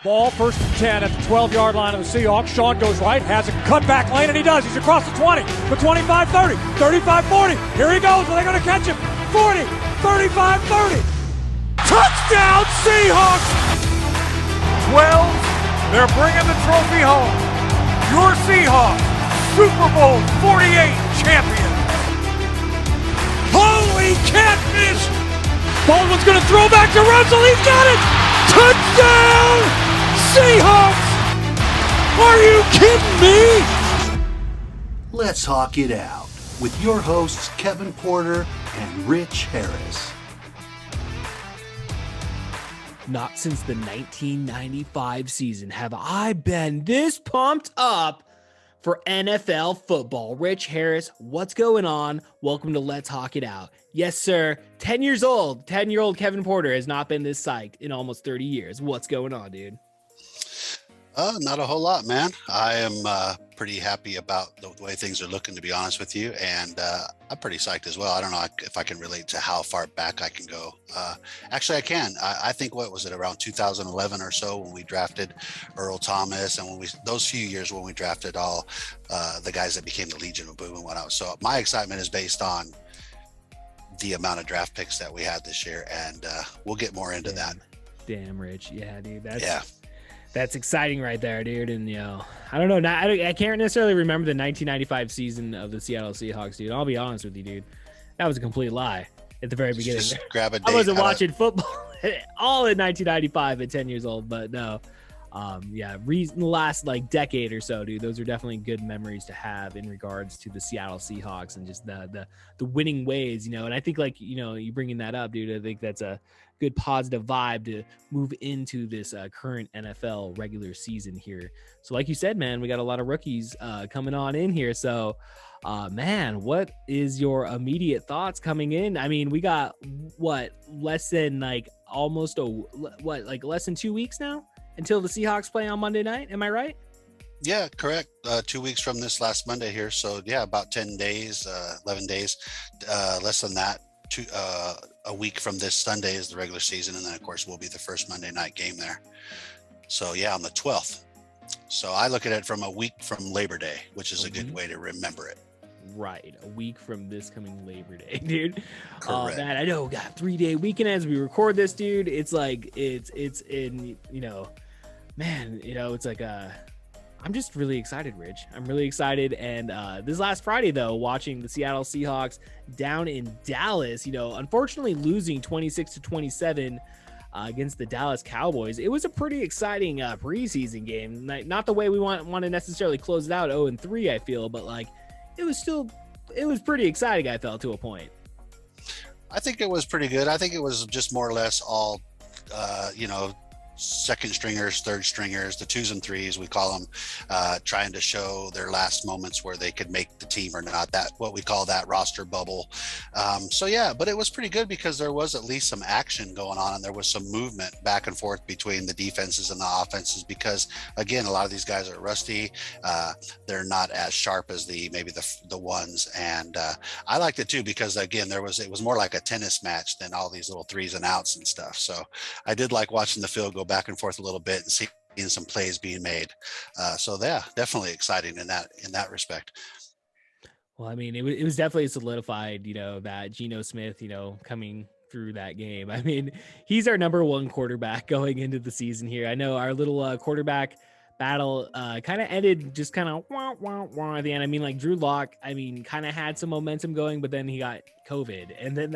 Ball first and 10 at the 12-yard line of the Seahawks. Sean goes right, has a cutback lane, and he does. He's across the 20, the 25, 30, 35, 40. Here he goes. Are they going to catch him? 40, 35, 30. Touchdown, Seahawks! 12, they're bringing the trophy home. Your Seahawks, Super Bowl 48 champions. Holy catfish! Baldwin's going to throw back to Russel. He's got it! Touchdown! Seahawks! Are you kidding me? Let's Hawk It Out with your hosts Kevin Porter and Rich Harris. Not since the 1995 season have I been this pumped up for NFL football. Rich Harris, what's going on? Welcome to Let's Hawk It Out. Yes, sir. 10 years old. 10-year-old Kevin Porter has not been this psyched in almost 30 years. What's going on, dude? Not a whole lot, man. I am pretty happy about the way things are looking, to be honest with you. And I'm pretty psyched as well. I don't know if I can relate to how far back I can go. Actually, I can. I think, what was it, around 2011 or so when we drafted Earl Thomas, and those few years when we drafted all the guys that became the Legion of Boom and whatnot. So my excitement is based on the amount of draft picks that we had this year, and we'll get more into that. Damn, Rich. Yeah, dude. That's exciting right there, dude. And, I don't know. I can't necessarily remember the 1995 season of the Seattle Seahawks, dude. I'll be honest with you, dude. That was a complete lie at the very beginning. Just grab a date. I wasn't watching football all in 1995 at 10 years old, but no. The last decade or so, dude, those are definitely good memories to have in regards to the Seattle Seahawks and just the winning ways, and I think you bringing that up, dude, I think that's a good positive vibe to move into this current NFL regular season here. So like you said, man, we got a lot of rookies coming on in here. So man, what is your immediate thoughts coming in? I mean, we got less than less than 2 weeks now until the Seahawks play on Monday night. Am I right? Yeah, correct. 2 weeks from this last Monday here. So yeah, about 10 days, 11 days, less than that. A week from this Sunday is the regular season. And then of course will be the first Monday night game there. So yeah, on the 12th. So I look at it from a week from Labor Day, which is a good way to remember it. Right, a week from this coming Labor Day, dude. Correct. Man, I know we got a 3-day weekend as we record this, dude. It's in, man, it's I'm just really excited, Rich. I'm really excited. And this last Friday, though, watching the Seattle Seahawks down in Dallas, unfortunately losing 26-27 against the Dallas Cowboys. It was a pretty exciting preseason game. Not the way we want to necessarily close it out 0-3, I feel, but it was pretty exciting, I felt, to a point. I think it was pretty good. I think it was just more or less all, second stringers, third stringers, the 2s and 3s, we call them, trying to show their last moments where they could make the team or not, that what we call that roster bubble. So yeah, but it was pretty good because there was at least some action going on, and there was some movement back and forth between the defenses and the offenses, because again, a lot of these guys are rusty. They're not as sharp as maybe the ones. And I liked it too, because again, it was more like a tennis match than all these little 3s and outs and stuff. So I did like watching the field go back and forth a little bit and seeing some plays being made. So yeah, definitely exciting in that respect. Well, I mean, it was definitely solidified, that Geno Smith, coming through that game. I mean, he's our number one quarterback going into the season here. I know our little quarterback battle kind of ended just kind of at the end. I mean, Drew Lock, kind of had some momentum going, but then he got COVID, and then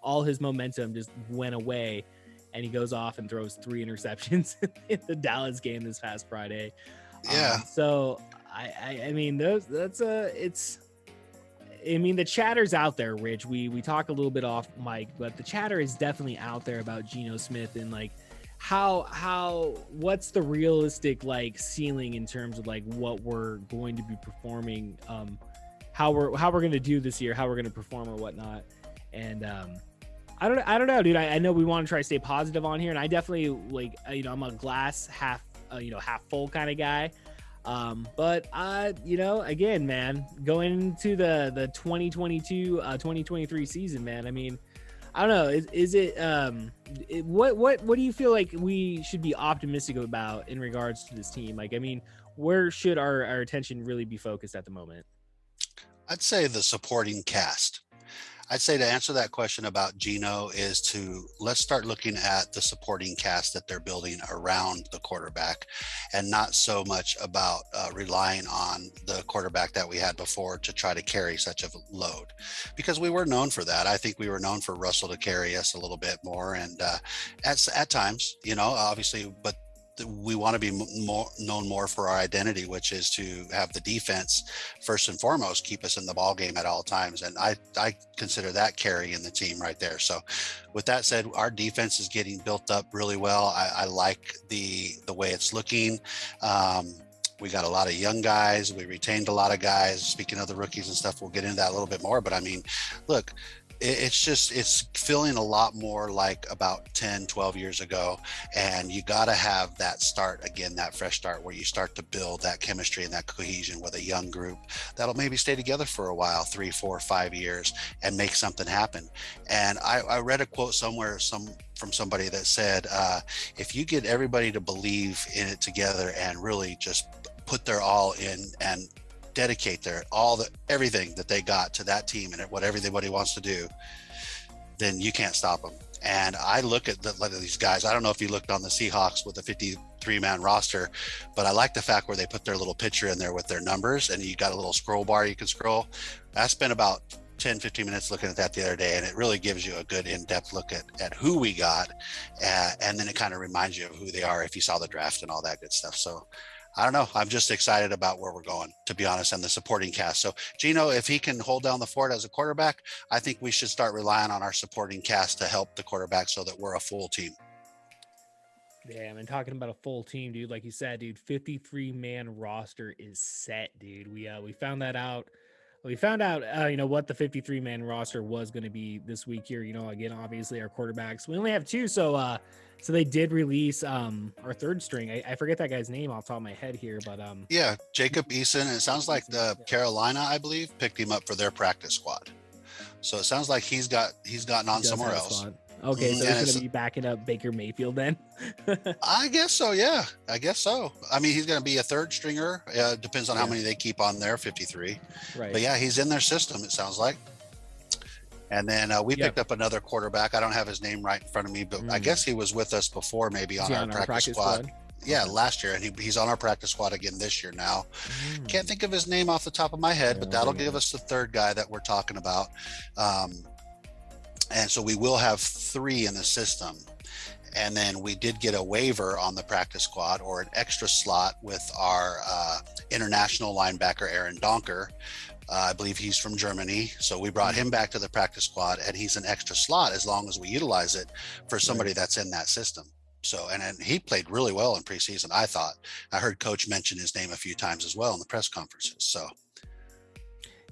all his momentum just went away. And he goes off and throws 3 interceptions in the Dallas game this past Friday. Yeah. So the chatter's out there, Rich. We talk a little bit off mic, but the chatter is definitely out there about Geno Smith and what's the realistic ceiling in terms of what we're going to be performing, how we're going to do this year, how we're going to perform or whatnot. And I don't know, dude. I know we want to try to stay positive on here, and I definitely I'm a glass half full kind of guy. But again, man, going into the 2022-2023 season, man, I don't know. Is it what do you feel like we should be optimistic about in regards to this team? Like, I mean, where should our attention really be focused at the moment? I'd say the supporting cast. I'd say to answer that question about Geno is to let's start looking at the supporting cast that they're building around the quarterback, and not so much about relying on the quarterback that we had before to try to carry such a load, because we were known for that. I think we were known for Russell to carry us a little bit more, and at times, obviously, but we want to be known more for our identity, which is to have the defense first and foremost keep us in the ball game at all times, and I consider that carrying the team right there. So with that said, our defense is getting built up really well. I like the way it's looking. We got a lot of young guys. We retained a lot of guys. Speaking of the rookies and stuff, we'll get into that a little bit more, but I mean, look, it's feeling a lot more like about 10, 12 years ago. And you got to have that start again, that fresh start where you start to build that chemistry and that cohesion with a young group that'll maybe stay together for a while, 3, 4, 5 years, and make something happen. And I read a quote somewhere, from somebody that said, if you get everybody to believe in it together and really just put their all in and dedicate everything that they got to that team and what everybody wants to do, then you can't stop them. And I look at these guys. I don't know if you looked on the Seahawks with a 53-man roster, but I like the fact where they put their little picture in there with their numbers, and you got a little scroll bar you can scroll. I spent about 10, 15 minutes looking at that the other day, and it really gives you a good in-depth look at who we got, and then it kind of reminds you of who they are if you saw the draft and all that good stuff. So I don't know. I'm just excited about where we're going, to be honest, and the supporting cast. So Geno, if he can hold down the fort as a quarterback, I think we should start relying on our supporting cast to help the quarterback so that we're a full team. Damn, and talking about a full team, dude, like you said, dude, 53-man roster is set, dude. We found that out. We found out, what the 53-man roster was going to be this week here. Again, obviously our quarterbacks, we only have 2. So they did release our third string. I forget that guy's name off the top of my head here, but yeah, Jacob Eason. And it sounds like the Carolina, I believe, picked him up for their practice squad. So it sounds like he's gotten on somewhere else. Okay, so he's going to be backing up Baker Mayfield then? I guess so, yeah. I guess so. I mean, he's going to be a third stringer. Depends on how many they keep on there, 53. Right. But yeah, he's in their system, it sounds like. And then we picked up another quarterback. I don't have his name right in front of me, but I guess he was with us before, maybe on our practice squad. Yeah, last year, and he's on our practice squad again this year now. Can't think of his name off the top of my head, but that'll give us the third guy that we're talking about. And so we will have 3 in the system. And then we did get a waiver on the practice squad, or an extra slot, with our international linebacker, Aaron Donker. I believe he's from Germany. So we brought him back to the practice squad, and he's an extra slot as long as we utilize it for somebody that's in that system. So, and he played really well in preseason, I thought. I heard Coach mention his name a few times as well in the press conferences. So,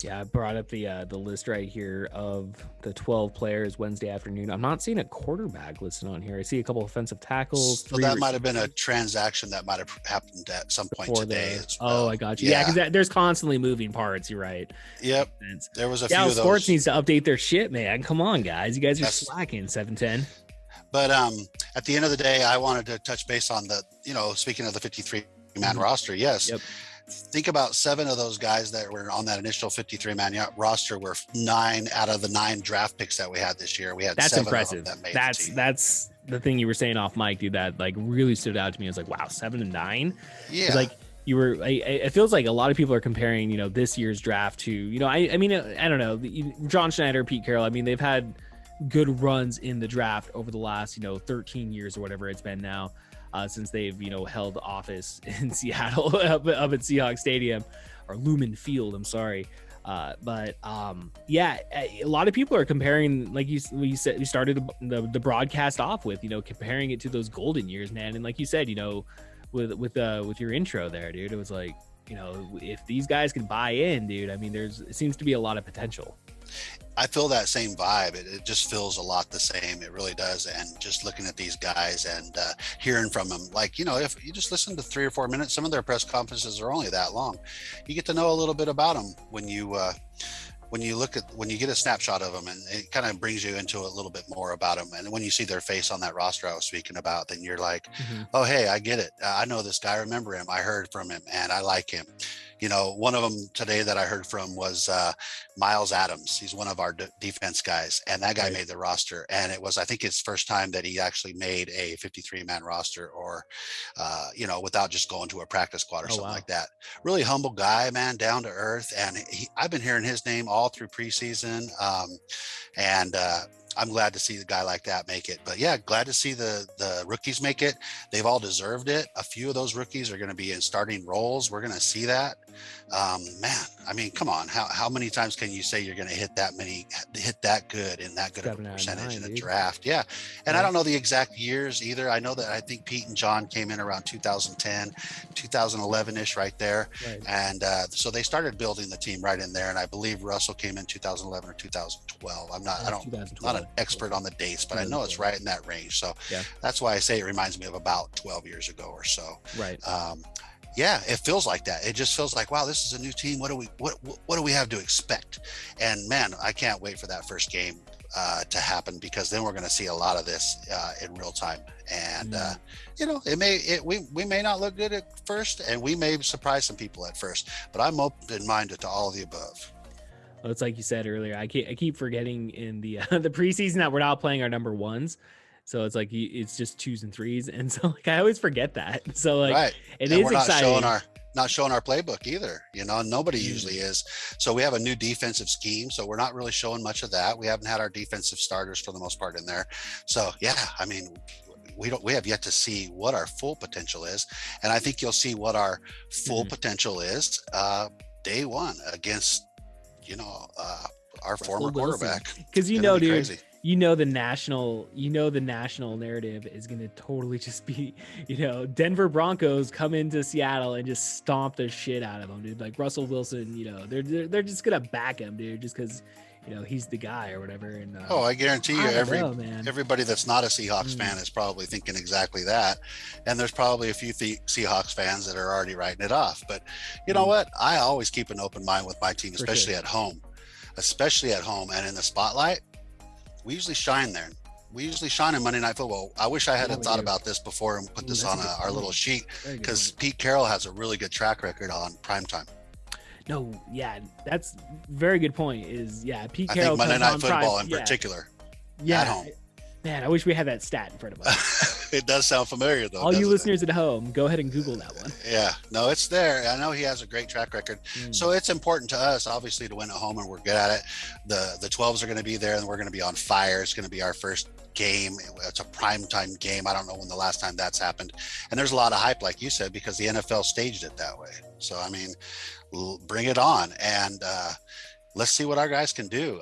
yeah, I brought up the list right here of the 12 players Wednesday afternoon. I'm not seeing a quarterback listed on here. I see a couple offensive tackles. So that might have been a transaction that might have happened at some point today as well. Oh, I got you. Yeah, because there's constantly moving parts. You're right. Yep. There was a few of those. Sports needs to update their shit, man. Come on, guys. You guys are slacking. 7-10. But at the end of the day, I wanted to touch base on speaking of the 53-man roster. Yes. Yep. Think about 7 of those guys that were on that initial 53-man roster were 9 out of the 9 draft picks that we had this year. We had that's 7 impressive. Of them that made that's the team. That's the thing you were saying off mic, dude. That like really stood out to me. I was like, wow, 7 and 9. Yeah, like you were. It feels like a lot of people are comparing, this year's draft to, I mean, I don't know, John Schneider, Pete Carroll. I mean, they've had good runs in the draft over the last 13 years or whatever it's been now. Since they've held office in Seattle up at Seahawks Stadium, or Lumen Field, I'm sorry, but yeah, a lot of people are comparing, like you said, we started the broadcast off with comparing it to those golden years, man. And like you said, with your intro there, dude, it was like, if these guys can buy in, dude, I mean, it seems to be a lot of potential. I feel that same vibe. It just feels a lot the same. It really does. And just looking at these guys and hearing from them, like, if you just listen to 3 or 4 minutes, some of their press conferences are only that long. You get to know a little bit about them when you when you get a snapshot of them, and it kind of brings you into a little bit more about them. And when you see their face on that roster I was speaking about, then you're like, oh, hey, I get it. I know this guy. I remember him. I heard from him and I like him. You know, one of them today that I heard from was Miles Adams. He's one of our defense guys, and that guy made the roster. And it was, I think, his first time that he actually made a 53-man roster, or, you know, without just going to a practice squad or something like that. Really humble guy, man, down to earth. And I've been hearing his name all through preseason. I'm glad to see the guy like that make it. But yeah, glad to see the rookies make it. They've all deserved it. A few of those rookies are going to be in starting roles. We're going to see that. Man, I mean, come on. How many times can you say you're going to hit that good in that good of a percentage in a draft? Yeah. And I don't know the exact years either. I know that I think Pete and John came in around 2010, 2011-ish right there. Right. And so they started building the team right in there. And I believe Russell came in 2011 or 2012. I'm not an expert on the dates, but I know it's right in that range. So that's why I say it reminds me of about 12 years ago or so. Right. Yeah, it feels like that. It just feels like, wow, this is a new team. What do we have to expect? And man, I can't wait for that first game to happen, because then we're going to see a lot of this in real time. And you know, we may not look good at first, and we may surprise some people at first, but I'm open-minded to all of the above. Well, it's like you said earlier. I keep forgetting in the the preseason that we're not playing our number ones. So it's like it's just 2s and 3s, and so like I always forget that. So like it is exciting. Not showing our playbook either. You know, nobody usually is. So we have a new defensive scheme. So we're not really showing much of that. We haven't had our defensive starters for the most part in there. So yeah, I mean, we have yet to see what our full potential is, and I think you'll see what our full potential is day one against, you know, our former quarterback. Because you know, dude. Crazy. You know the national narrative is going to totally just be, you know, Denver Broncos come into Seattle and just stomp the shit out of them, dude. Like Russell Wilson, you know, they're just going to back him, dude, just because, you know, he's the guy or whatever. And I guarantee you, everybody that's not a Seahawks fan is probably thinking exactly that. And there's probably a few Seahawks fans that are already writing it off. But you know what? I always keep an open mind with my team, especially at home and in the spotlight. We usually shine there. We usually shine in Monday Night Football. I wish I had thought about this before and put this on our little sheet, because Pete Carroll has a really good track record on primetime. No, yeah, that's very good point. Pete Carroll. I think Monday Night Football in particular. Yeah, at home. Man, I wish we had that stat in front of us. It does sound familiar, though. All you listeners at home, go ahead and Google that one. Yeah, no, it's there. I know he has a great track record. So it's important to us, obviously, to win at home, and we're good at it. The 12s are going to be there, and we're going to be on fire. It's going to be our first game. It's a primetime game. I don't know when the last time that's happened. And there's a lot of hype, like you said, because the NFL staged it that way. So, I mean, bring it on, and let's see what our guys can do.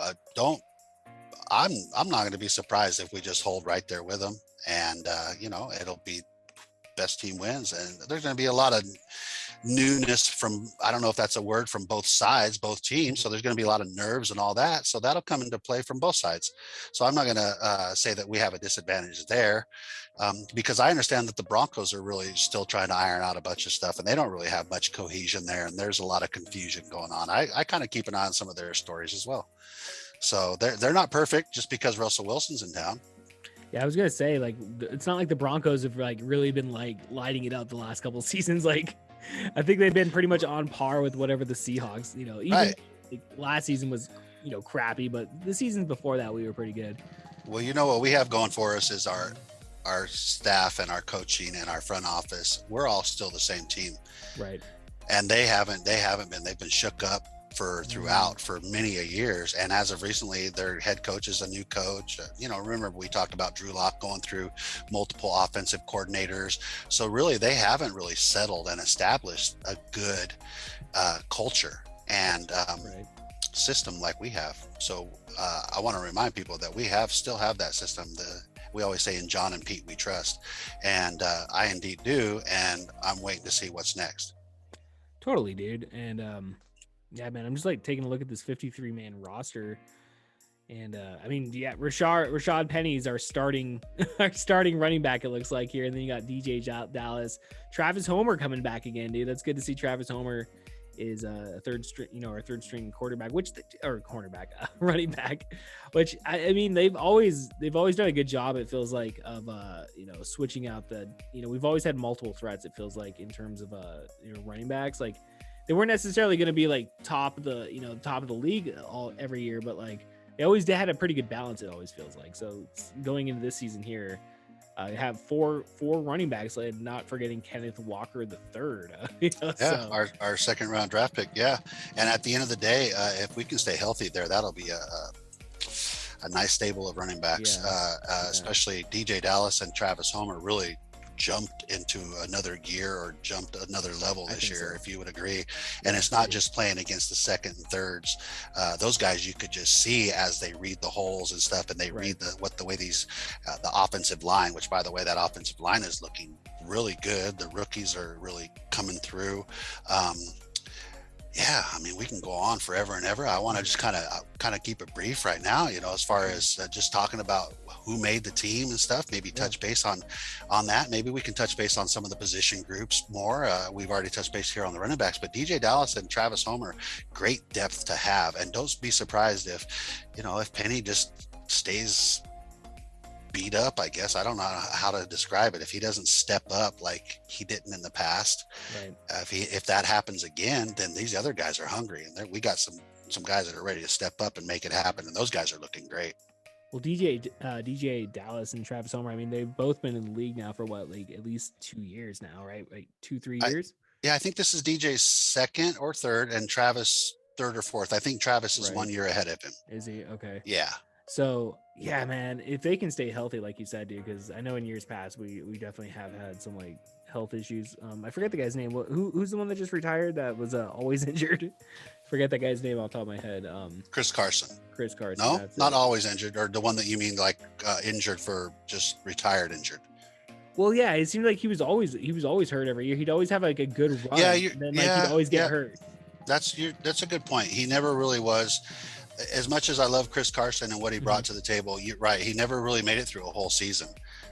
I'm not going to be surprised if we just hold right there with them, and you know, it'll be best team wins. And there's going to be a lot of newness from, I don't know if that's a word, from both sides, both teams. So there's going to be a lot of nerves and all that. So that'll come into play from both sides. So I'm not going to say that we have a disadvantage there, because I understand that the Broncos are really still trying to iron out a bunch of stuff, and they don't really have much cohesion there. And there's a lot of confusion going on. I kind of keep an eye on some of their stories as well. So they're not perfect just because Russell Wilson's in town. Yeah, I was gonna say, like, it's not like the Broncos have like really been like lighting it up the last couple of seasons. Like, I think they've been pretty much on par with whatever the Seahawks. You know, even like, last season was, you know, crappy, but the seasons before that we were pretty good. Well, you know what we have going for us is our staff and our coaching and our front office. We're all still the same team, right? And they haven't been. They've been shook up throughout for many a years, and as of recently, their head coach is a new coach. You know, remember we talked about Drew Lock going through multiple offensive coordinators. So really, they haven't really settled and established a good culture and system like we have. So I want to remind people that we still have that system. We always say, in John and Pete we trust, and I indeed do. And I'm waiting to see what's next. Totally, dude. And yeah, man, I'm just like taking a look at this 53-man roster, and I mean, yeah, Rashad Penny's our starting running back, it looks like here, and then you got DJ Dallas, Travis Homer coming back again, dude. That's good to see Travis Homer is a third string, or third string quarterback, running back, which I mean, they've always done a good job. It feels like of, switching out we've always had multiple threats. It feels like in terms of, running backs, like they weren't necessarily going to be like top of the league every year, but like they always had a pretty good balance. It always feels like. So going into this season here, have four running backs, not forgetting Kenneth Walker the third. Our second round draft pick. Yeah. And at the end of the day, if we can stay healthy there, that'll be a nice stable of running backs, especially DJ Dallas and Travis Homer really jumped into another gear or jumped another level this year, if you would agree. And it's not just playing against the second and thirds. Those guys you could just see as they read the holes and stuff, and they read the way these the offensive line, which by the way, that offensive line is looking really good. The rookies are really coming through. Yeah, I mean, we can go on forever and ever. I want to just kind of keep it brief right now, as far as just talking about who made the team and stuff. Maybe touch base on that. Maybe we can touch base on some of the position groups more. We've already touched base here on the running backs, but DJ Dallas and Travis Homer, great depth to have. And don't be surprised if Penny just stays beat up, I guess. I don't know how to describe it. If he doesn't step up like he didn't in the past, if that happens again, then these other guys are hungry, and we got some guys that are ready to step up and make it happen, and those guys are looking great. Well, DJ Dallas and Travis Homer, I mean, they've both been in the league now for at least 2 years now, right? Like 2-3 years. I think this is DJ's second or third, and Travis third or fourth. I think Travis is 1 year ahead of him. Is he? Okay. Yeah. So yeah, man, if they can stay healthy, like you said, dude, because I know in years past we definitely have had some like health issues. I forget the guy's name. Who's the one that just retired that was always injured? Forget that guy's name off the top of my head. Chris Carson. No, not always injured, or the one that you mean like injured for just retired injured. Well, yeah, it seemed like he was always hurt every year. He'd always have like a good run. Yeah, then he'd always get hurt. That's a good point. He never really was. As much as I love Chris Carson and what he brought to the table, you're right. He never really made it through a whole season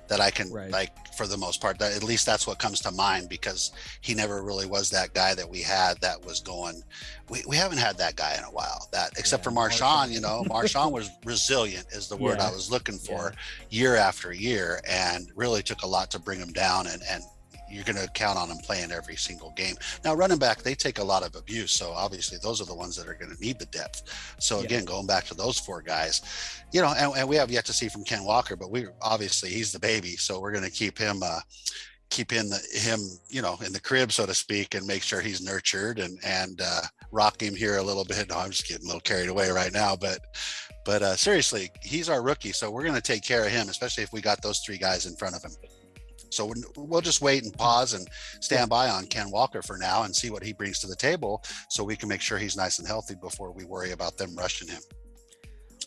that I can like, for the most part, that at least that's what comes to mind, because he never really was that guy that we had that was going. We haven't had that guy in a while, except for Marshawn. Marshawn was resilient is the word I was looking for, year after year, and really took a lot to bring him down, and you're going to count on them playing every single game. Now, running back, they take a lot of abuse. So obviously those are the ones that are going to need the depth. So again, going back to those four guys, and we have yet to see from Ken Walker, but he's the baby. So we're going to keep him in the crib, so to speak, and make sure he's nurtured and rock him here a little bit. No, I'm just getting a little carried away right now, but seriously, he's our rookie. So we're going to take care of him, especially if we got those three guys in front of him. So we'll just wait and pause and stand by on Ken Walker for now and see what he brings to the table, so we can make sure he's nice and healthy before we worry about them rushing him.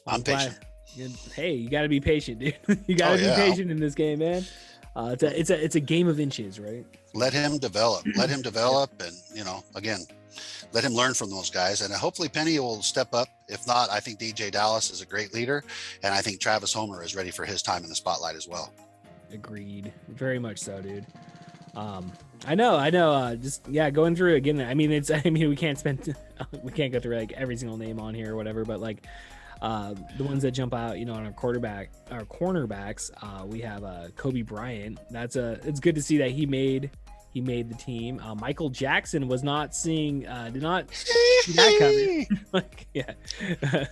I'm patient. Hey, you got to be patient, dude. You got to be patient in this game, man. It's a game of inches, right? Let him develop. And again, let him learn from those guys, and hopefully Penny will step up. If not, I think DJ Dallas is a great leader, and I think Travis Homer is ready for his time in the spotlight as well. Agreed. Very much so, dude. I know. Going through it again. I mean, we can't go through like every single name on here or whatever, but like the ones that jump out, on our cornerbacks, we have Kobe Bryant. It's good to see that he made the team. Michael Jackson was not did not see that coming. Like, yeah.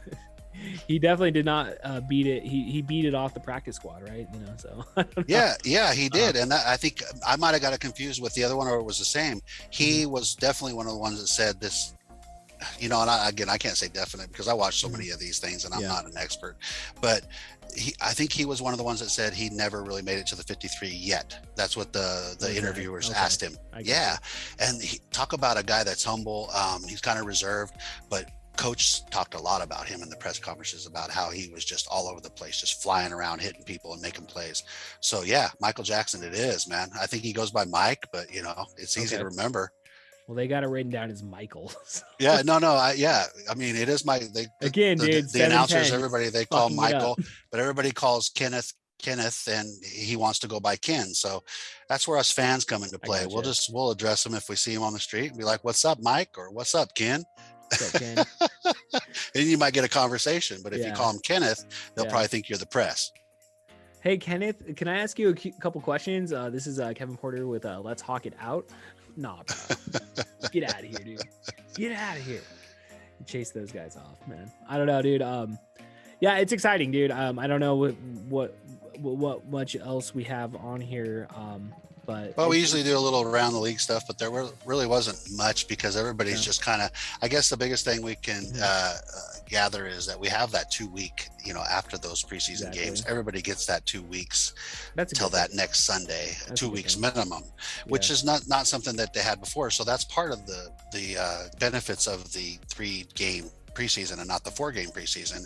He definitely did not beat it. He beat it off the practice squad, right? So yeah, he did. And I think I might have got it confused with the other one, or it was the same. He was definitely one of the ones that said this. And I can't say definite because I watch so many of these things and I'm not an expert, but I think he was one of the ones that said he never really made it to the 53 yet. That's what the interviewers asked him. Yeah. And talk about a guy that's humble. He's kind of reserved, but Coach talked a lot about him in the press conferences about how he was just all over the place, just flying around, hitting people and making plays. So yeah, Michael Jackson it is, man. I think he goes by Mike, but it's easy to remember. Well, they got it written down as Michael. Yeah, no. I mean, it is Mike. The announcers, everybody, they call Michael, but everybody calls Kenneth Kenneth, and he wants to go by Ken. So that's where us fans come into play. Gotcha. We'll address him if we see him on the street and be like, "What's up, Mike?" or "What's up, Ken?" What's up, Ken? And you might get a conversation. But if you Yeah. call him Kenneth, they'll Yeah. probably think you're the press. Hey, Kenneth, can I ask you a couple questions? This is Kevin Porter with Let's Hawk It Out. Nah, bro. Get out of here, dude. Get out of here. Chase those guys off, man. I don't know, dude. Yeah, it's exciting, dude. I don't know what much else we have on here. But Well, we usually do a little around the league stuff, but there really wasn't much because everybody's just kind of, I guess the biggest thing we can gather is that we have that 2 week, after those preseason games, everybody gets that 2 weeks till that next Sunday, 2 weeks minimum, which is not something that they had before. So that's part of the benefits of the 3-game preseason and not the 4-game preseason,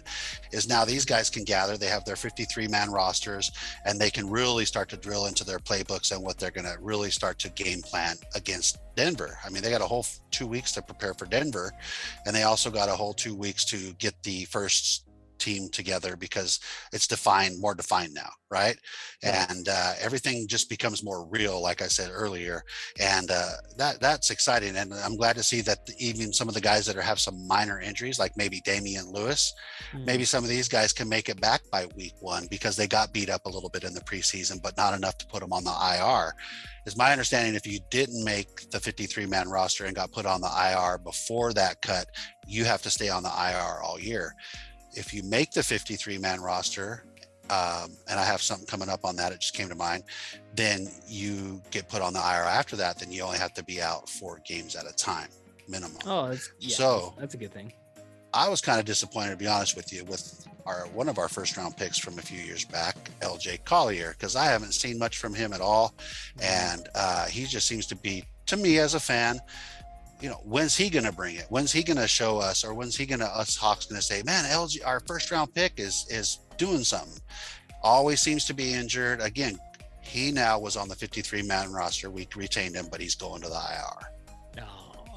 is now these guys can gather. They have their 53-man rosters, and they can really start to drill into their playbooks and what they're going to really start to game plan against Denver. I mean, they got a whole 2 weeks to prepare for Denver, and they also got a whole 2 weeks to get the first team together because it's more defined now, right? And everything just becomes more real, like I said earlier, and that's exciting. And I'm glad to see that even some of the guys that have some minor injuries, like maybe Damian Lewis, maybe some of these guys can make it back by week 1 because they got beat up a little bit in the preseason, but not enough to put them on the IR. Is my understanding, if you didn't make the 53-man roster and got put on the IR before that cut, you have to stay on the IR all year. If you make the 53-man roster, and I have something coming up on that, it just came to mind, then you get put on the IR after that, then you only have to be out 4 games at a time, minimum. Oh, that's a good thing. I was kind of disappointed, to be honest with you, with one of our first-round picks from a few years back, LJ Collier, because I haven't seen much from him at all, and he just seems to be, to me as a fan, when's he going to bring it? When's he going to show us, or when's us Hawks going to say, man, LG, our first round pick is doing something. Always seems to be injured. Again, he now was on the 53-man roster. We retained him, but he's going to the IR.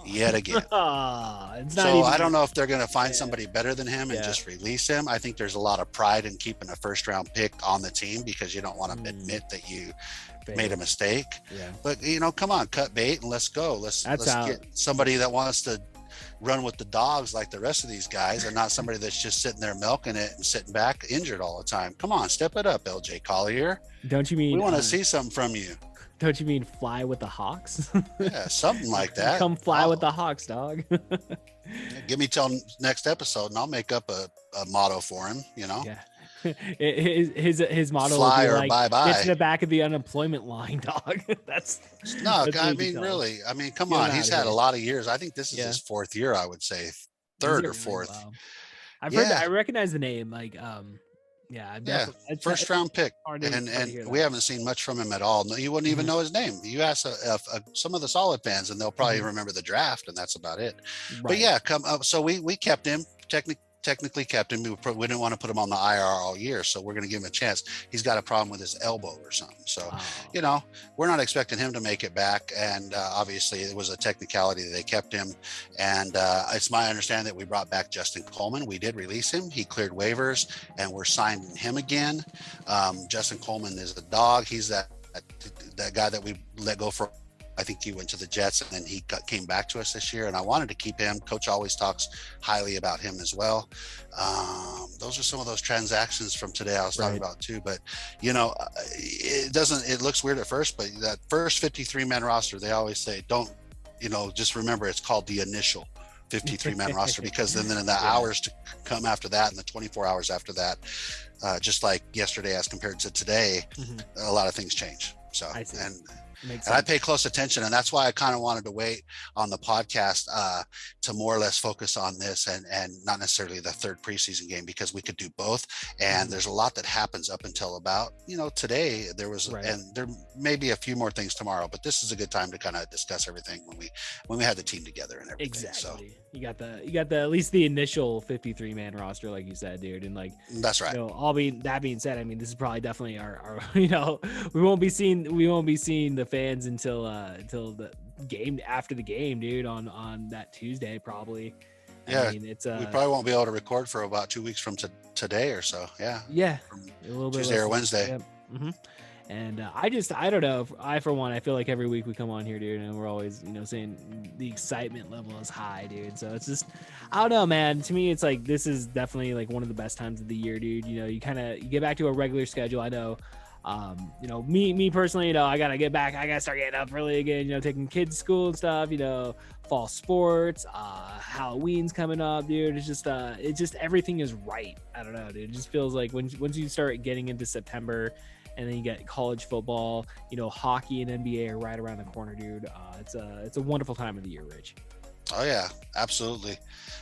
Yet again. I don't know if they're going to find somebody better than him and just release him. I think there's a lot of pride in keeping a first round pick on the team because you don't want to admit that you made a mistake. But come on, cut bait and let's go. Let's get somebody that wants to run with the dogs like the rest of these guys, and not somebody that's just sitting there milking it and sitting back injured all the time. Come on, step it up, LJ Collier. Don't you mean we want to see something from you? Don't you mean fly with the Hawks? Yeah, something like that. Come fly with the Hawks, dog. Give me till next episode and I'll make up a motto for him, Yeah. His motto fly would be or like, bye-bye. It's in the back of the unemployment line, dog. That's really. I mean, come on. He's had a lot of years. I think this is his 4th year, I would say. 3rd or 4th. Wow. I've heard that. I recognize the name. Like, first round pick, and we haven't seen much from him at all. You wouldn't even know his name. You ask some of the solid fans, and they'll probably remember the draft, and that's about it. Right. But yeah, come up. So we kept him. Technically kept him. We didn't want to put him on the IR all year, so we're going to give him a chance. He's got a problem with his elbow or something. So, we're not expecting him to make it back. And obviously, it was a technicality that they kept him. And it's my understanding that we brought back Justin Coleman. We did release him. He cleared waivers, and we're signing him again. Justin Coleman is a dog. He's that guy that we let go for. I think he went to the Jets, and then he came back to us this year, and I wanted to keep him. Coach always talks highly about him as well. Those are some of those transactions from today I was talking about too. But it looks weird at first, but that first 53-man roster, they always say, don't, just remember it's called the initial 53-man roster, because then in the hours to come after that and the 24 hours after that, just like yesterday as compared to today, a lot of things change. So, and I pay close attention, and that's why I kind of wanted to wait on the podcast to more or less focus on this and not necessarily the 3rd preseason game, because we could do both. And there's a lot that happens up until about, today. There was, and there may be a few more things tomorrow, but this is a good time to kind of discuss everything when we had the team together and everything. Exactly. So you got the at least the initial 53-man roster, like you said, dude, and like that's right. That being said, I mean, this is probably definitely our we won't be seeing the fans until the game, after the game, dude, on that Tuesday probably. Yeah, I mean, it's we probably won't be able to record for about 2 weeks from today or so. Yeah, from a little bit Tuesday or less Wednesday. Yep. And I don't know. I, for one, I feel like every week we come on here, dude, and we're always, saying the excitement level is high, dude. So it's just, I don't know, man. To me, it's like, this is definitely like one of the best times of the year, dude. You get back to a regular schedule. I know, me personally, I gotta get back. I gotta start getting up early again, taking kids to school and stuff, fall sports, Halloween's coming up, dude. It's just everything is right. I don't know, dude. It just feels like once you start getting into September, and then you get college football, hockey and NBA are right around the corner, dude. It's a wonderful time of the year, Rich. Oh yeah, absolutely.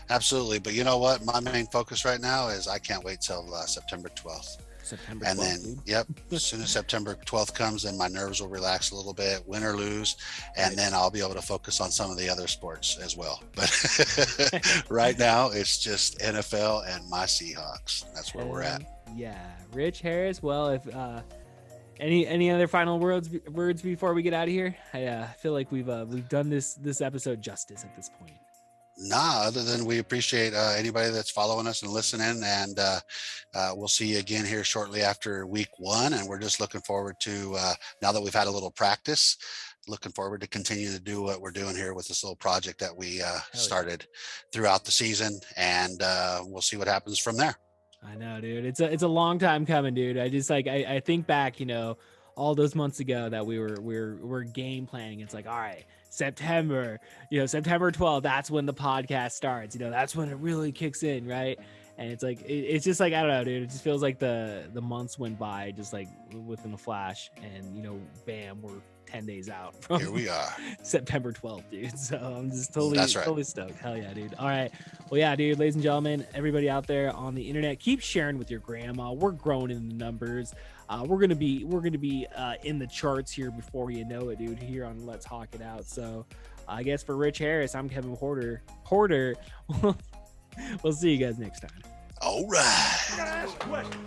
But you know what? My main focus right now is I can't wait till September 12th. September 12th, and then, dude. Yep, as soon as September 12th comes, then my nerves will relax a little bit, win or lose, and then I'll be able to focus on some of the other sports as well. But right now, it's just NFL and my Seahawks. That's where we're at. Yeah, Rich Harris. Well, if any other final words before we get out of here? I feel like we've done this episode justice at this point. Nah, other than we appreciate anybody that's following us and listening, and we'll see you again here shortly after week 1. And we're just looking forward to, now that we've had a little practice, looking forward to continue to do what we're doing here with this little project that we started throughout the season, and we'll see what happens from there. I know, dude. It's a long time coming, dude. I just I think back, all those months ago that we're game planning. It's like, all right, September 12th, that's when the podcast starts. That's when it really kicks in, right? And it's like it's just like, I don't know, dude. It just feels like the months went by just like within a flash, and bam, we're 10 days out from here we are, September 12th, dude. So I'm just totally stoked. Hell yeah, dude. All right, well, yeah, dude. Ladies and gentlemen, everybody out there on the internet, keep sharing with your grandma. We're growing in the numbers. We're gonna be in the charts here before you know it, dude. Here on Let's Hawk It Out. So I guess for Rich Harris, I'm Kevin Porter. We'll see you guys next time. All right. I gotta ask you a question.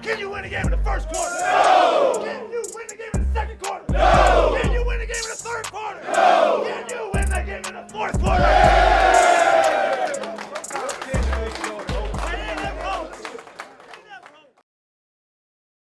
Can you win a game in the first quarter? No! Can you win the game in the second quarter? No! Can you win the game in the third quarter? No! Can you win the game in the fourth quarter?